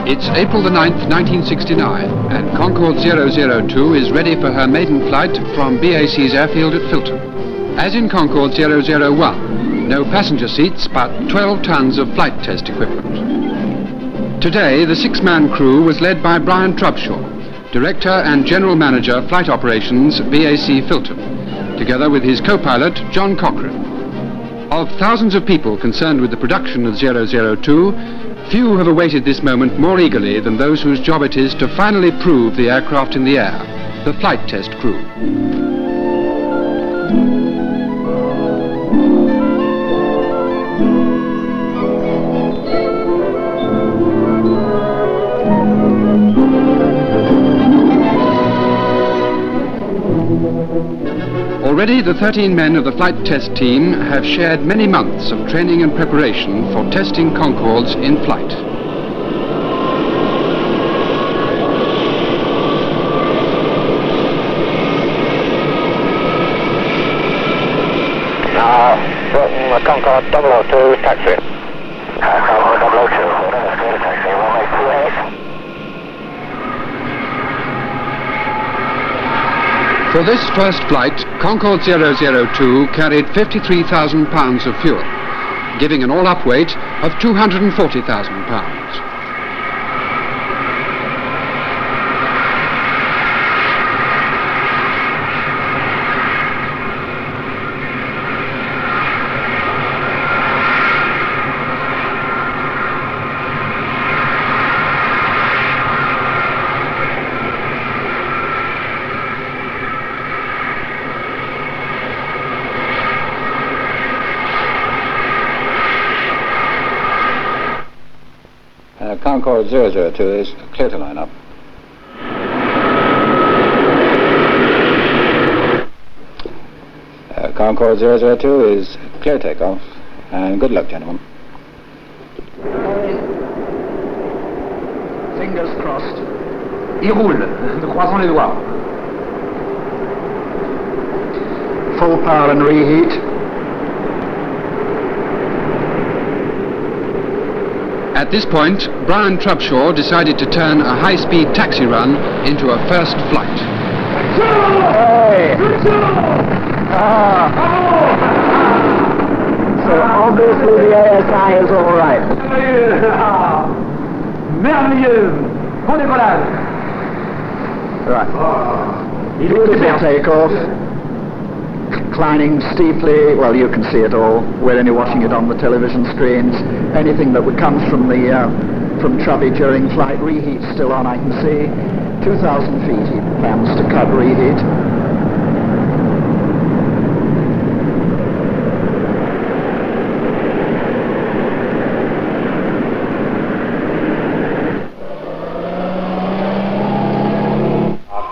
It's April the 9th, 1969, and Concorde 002 is ready for her maiden flight from BAC's airfield at Filton. As in Concorde 001, no passenger seats, but 12 tons of flight test equipment. Today, the six-man crew was led by Brian Trubshaw, Director and General Manager, Flight Operations, BAC Filton, together with his co-pilot, John Cochrane. Of thousands of people concerned with the production of 002, few have awaited this moment more eagerly than those whose job it is to finally prove the aircraft in the air, the flight test crew. Already, the 13 men of the flight test team have shared many months of training and preparation for testing Concordes in flight. Now, Britain, Concorde 002, taxi. Concorde 002, taxi, runway 28. For this first flight, Concorde 002 carried 53,000 pounds of fuel, giving an all-up weight of 240,000 pounds. Concorde 002 is clear to line up. Concorde 002 is clear takeoff, and good luck, gentlemen. Fingers crossed. Il roule. Nous croisons les doigts. Full power and reheat. At this point, Brian Trubshaw decided to turn a high-speed taxi run into a first flight. Hey. So obviously the ASI is all right. Merveilleux. Bon décollage. Right. Beautiful takeoff. Climbing steeply, well, you can see it all. We're only watching it on the television screens. Anything that comes from from Trubby during flight, reheat's still on, I can see. 2,000 feet he plans to cut reheat.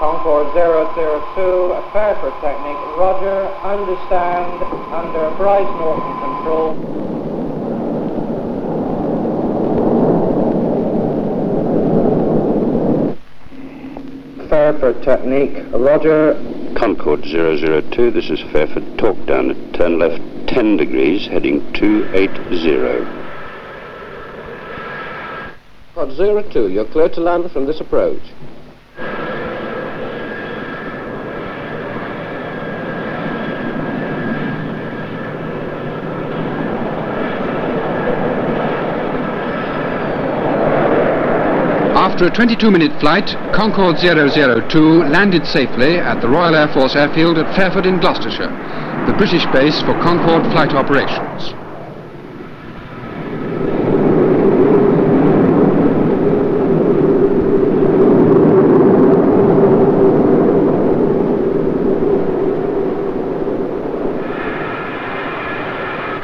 Concorde 002, fare for technique, roger, understand, under Bryce Norton control. Fare for technique, roger. Concorde 002, this is Fairford, talk down at turn left 10 degrees, heading 280. Concorde 02, you're clear to land from this approach. After a 22-minute flight, Concorde 002 landed safely at the Royal Air Force Airfield at Fairford in Gloucestershire, the British base for Concorde flight operations.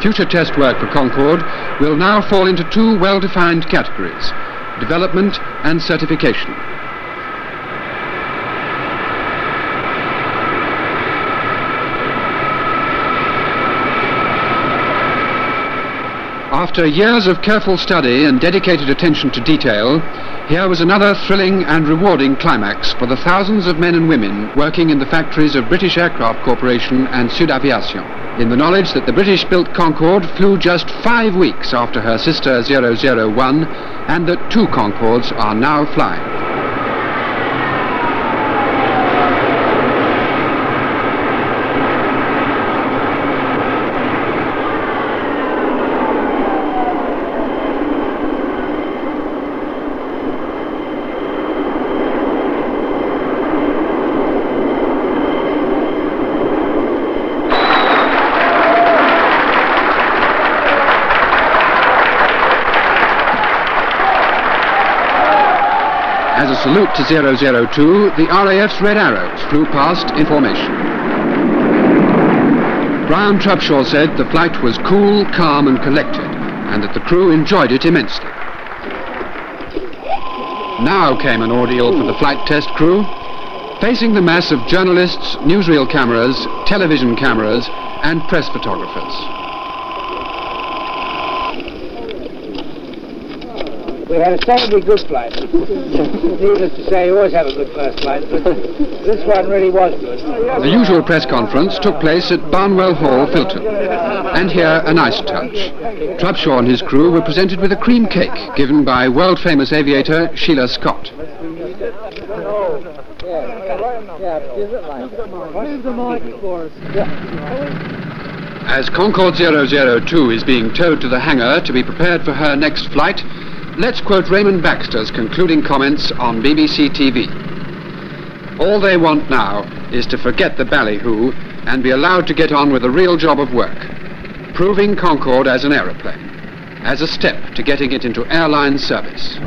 Future test work for Concorde will now fall into two well-defined categories: development and certification. After years of careful study and dedicated attention to detail, here was another thrilling and rewarding climax for the thousands of men and women working in the factories of British Aircraft Corporation and Sud Aviation, in the knowledge that the British-built Concorde flew just 5 weeks after her sister 001 and that 2 Concordes are now flying. As a salute to 002, the RAF's Red Arrows flew past in formation. Brian Trubshaw said the flight was cool, calm and collected, and that the crew enjoyed it immensely. Now came an ordeal for the flight test crew. Facing the mass of journalists, newsreel cameras, television cameras and press photographers. We had a terribly good flight. Needless to say, you always have a good first flight, but this one really was good. The usual press conference took place at Barnwell Hall, Filton. And here, a nice touch. Trubshaw and his crew were presented with a cream cake given by world-famous aviator Sheila Scott. As Concorde 002 is being towed to the hangar to be prepared for her next flight, let's quote Raymond Baxter's concluding comments on BBC TV. All they want now is to forget the ballyhoo and be allowed to get on with the real job of work, proving Concorde as an aeroplane, as a step to getting it into airline service.